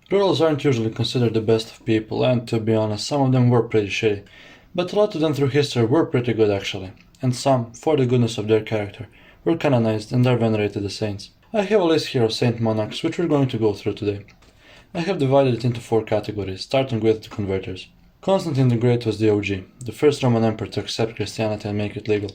Girls aren't usually considered the best of people, and to be honest, some of them were pretty shitty. But a lot of them through history were pretty good actually, and some, for the goodness of their character, were canonized and are venerated as saints. I have a list here of saint monarchs which we're going to go through today. I have divided it into 4 categories, starting with the converters. Constantine the Great was the OG, the first Roman emperor to accept Christianity and make it legal.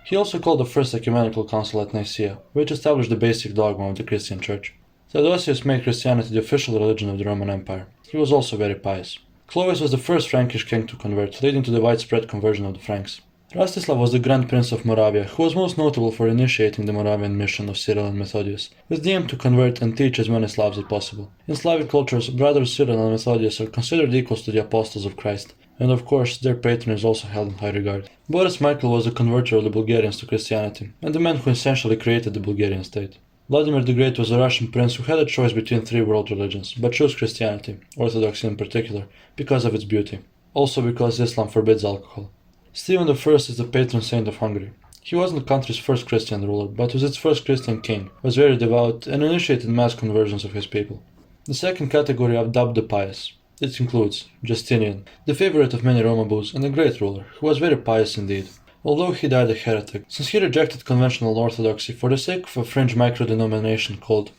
He also called the first ecumenical council at Nicaea, which established the basic dogma of the Christian Church. Theodosius made Christianity the official religion of the Roman Empire. He was also very pious. Clovis was the first Frankish king to convert, leading to the widespread conversion of the Franks. Rastislav was the Grand Prince of Moravia, who was most notable for initiating the Moravian mission of Cyril and Methodius, with the aim to convert and teach as many Slavs as possible. In Slavic cultures, brothers Cyril and Methodius are considered equals to the apostles of Christ, and of course their patron is also held in high regard. Boris Michael was the converter of the Bulgarians to Christianity, and the man who essentially created the Bulgarian state. Vladimir the Great was a Russian prince who had a choice between 3 world religions, but chose Christianity, Orthodoxy in particular, because of its beauty. Also because Islam forbids alcohol. Stevan I is the patron saint of Hungary. He wasn't the country's first Christian ruler, but was its first Christian king, was very devout, and initiated mass conversions of his people. The second category are dubbed the pious. It includes Justinian, the favorite of many Romabus and a great ruler, who was very pious indeed, although he died a heretic, since he rejected conventional orthodoxy for the sake of a fringe micro-denomination called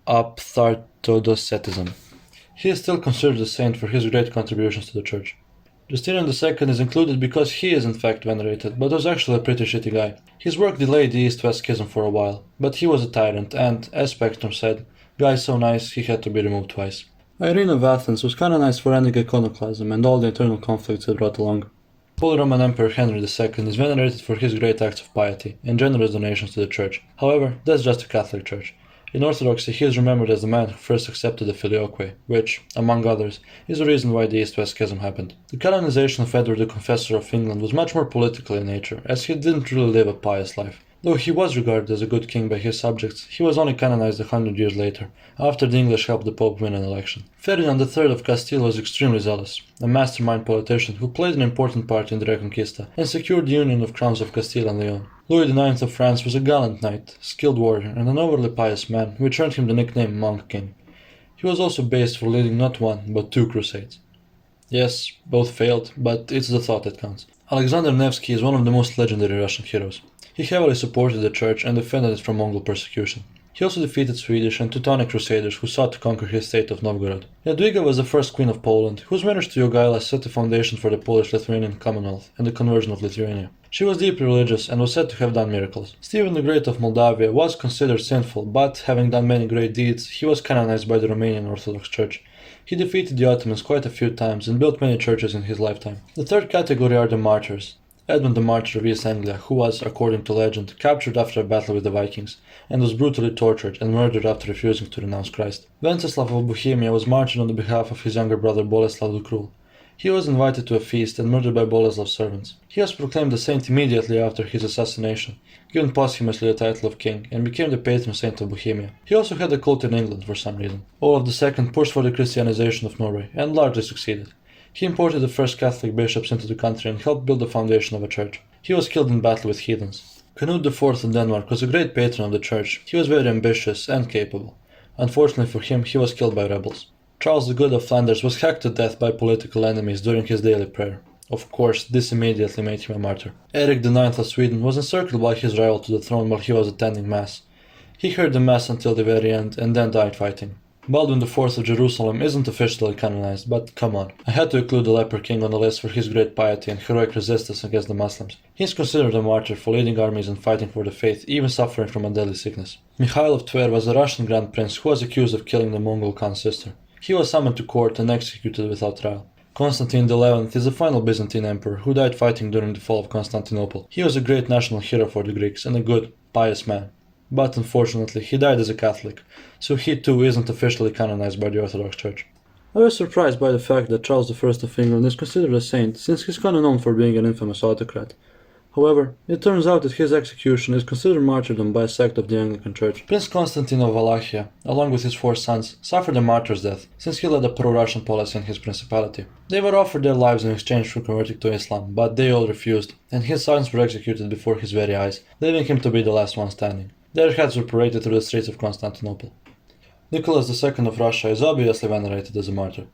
Aphthartodocetism. He is still considered a saint for his great contributions to the church. Justinian II is included because he is in fact venerated, but was actually a pretty shitty guy. His work delayed the East-West schism for a while, but he was a tyrant and, as Spectrum said, guy so nice he had to be removed twice. Irene of Athens was canonized for ending iconoclasm and all the internal conflicts it brought along. Holy Roman Emperor Henry II is venerated for his great acts of piety and generous donations to the church. However, that's just a Catholic church. In Orthodoxy, he is remembered as the man who first accepted the Filioque, which, among others, is the reason why the East-West schism happened. The canonization of Edward the Confessor of England was much more political in nature, as he didn't really live a pious life. Though he was regarded as a good king by his subjects, he was only canonized 100 years later, after the English helped the Pope win an election. Ferdinand III of Castile was extremely zealous, a mastermind politician who played an important part in the Reconquista and secured the union of crowns of Castile and Leon. Louis IX of France was a gallant knight, skilled warrior, and an overly pious man, which earned him the nickname Monk King. He was also based for leading not 1, but 2 crusades. Yes, both failed, but it's the thought that counts. Alexander Nevsky is one of the most legendary Russian heroes. He heavily supported the church and defended it from Mongol persecution. He also defeated Swedish and Teutonic crusaders who sought to conquer his state of Novgorod. Jadwiga was the first queen of Poland, whose marriage to Jogaila set the foundation for the Polish-Lithuanian Commonwealth and the conversion of Lithuania. She was deeply religious and was said to have done miracles. Stephen the Great of Moldavia was considered sinful, but having done many great deeds, he was canonized by the Romanian Orthodox Church. He defeated the Ottomans quite a few times and built many churches in his lifetime. The third category are the martyrs. Edmund the Martyr of East Anglia, who was, according to legend, captured after a battle with the Vikings, and was brutally tortured and murdered after refusing to renounce Christ. Wenceslav of Bohemia was martyred on the behalf of his younger brother Boleslav the Cruel. He was invited to a feast and murdered by Boleslav's servants. He was proclaimed a saint immediately after his assassination, given posthumously the title of king, and became the patron saint of Bohemia. He also had a cult in England for some reason. Olaf II pushed for the Christianization of Norway, and largely succeeded. He imported the first Catholic bishops into the country and helped build the foundation of a church. He was killed in battle with heathens. Canute IV of Denmark was a great patron of the church. He was very ambitious and capable. Unfortunately for him, he was killed by rebels. Charles the Good of Flanders was hacked to death by political enemies during his daily prayer. Of course, this immediately made him a martyr. Eric IX of Sweden was encircled by his rival to the throne while he was attending Mass. He heard the Mass until the very end and then died fighting. Baldwin IV of Jerusalem isn't officially canonized, but come on. I had to include the leper king on the list for his great piety and heroic resistance against the Muslims. He is considered a martyr for leading armies and fighting for the faith, even suffering from a deadly sickness. Mikhail of Tver was a Russian grand prince who was accused of killing the Mongol Khan's sister. He was summoned to court and executed without trial. Constantine XI is the final Byzantine emperor who died fighting during the fall of Constantinople. He was a great national hero for the Greeks and a good, pious man. But unfortunately, he died as a Catholic, so he too isn't officially canonized by the Orthodox Church. I was surprised by the fact that Charles I of England is considered a saint, since he's kinda known for being an infamous autocrat. However, it turns out that his execution is considered martyrdom by a sect of the Anglican Church. Prince Constantine of Wallachia, along with his 4 sons, suffered a martyr's death, since he led a pro-Russian policy in his principality. They were offered their lives in exchange for converting to Islam, but they all refused, and his sons were executed before his very eyes, leaving him to be the last one standing. Their heads were paraded through the streets of Constantinople. Nicholas II of Russia is obviously venerated as a martyr.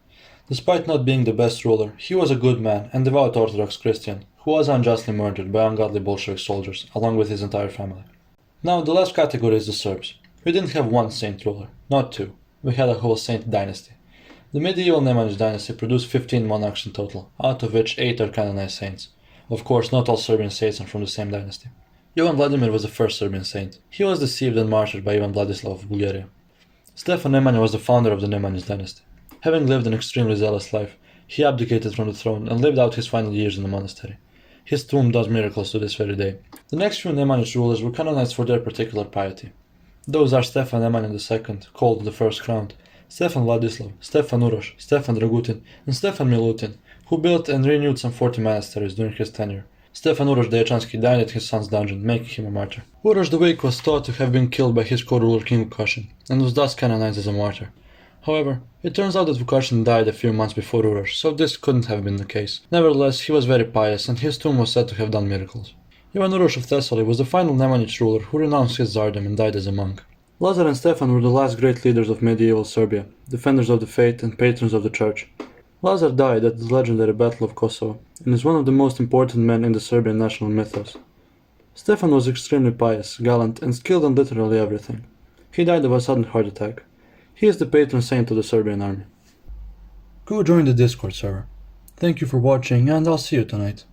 Despite not being the best ruler, he was a good man and devout Orthodox Christian, who was unjustly murdered by ungodly Bolshevik soldiers, along with his entire family. Now, the last category is the Serbs. We didn't have one saint ruler, not two. We had a whole saint dynasty. The medieval Nemanjić dynasty produced 15 monarchs in total, out of which 8 are canonized saints. Of course, not all Serbian saints are from the same dynasty. Jovan Vladimir was the first Serbian saint. He was deceived and martyred by Ivan Vladislav of Bulgaria. Stefan Nemanja was the founder of the Nemanjić dynasty. Having lived an extremely zealous life, he abdicated from the throne and lived out his final years in the monastery. His tomb does miracles to this very day. The next few Nemanjić rulers were canonized for their particular piety. Those are Stefan Nemanja II, called the First Crowned, Stefan Vladislav, Stefan Uroš, Stefan Dragutin, and Stefan Milutin, who built and renewed some 40 monasteries during his tenure. Stefan Uroš Deječanski died at his son's dungeon, making him a martyr. Uroš the Weak was thought to have been killed by his co-ruler King Vukašin, and was thus canonized as a martyr. However, it turns out that Vukašin died a few months before Uroš, so this couldn't have been the case. Nevertheless, he was very pious, and his tomb was said to have done miracles. Ivan Uroš of Thessaly was the final Nemanjić ruler who renounced his tsardom and died as a monk. Lazar and Stefan were the last great leaders of medieval Serbia, defenders of the faith and patrons of the church. Lazar died at the legendary Battle of Kosovo, and is one of the most important men in the Serbian national mythos. Stefan was extremely pious, gallant, and skilled in literally everything. He died of a sudden heart attack. He is the patron saint of the Serbian army. Go join the Discord server. Thank you for watching, and I'll see you tonight.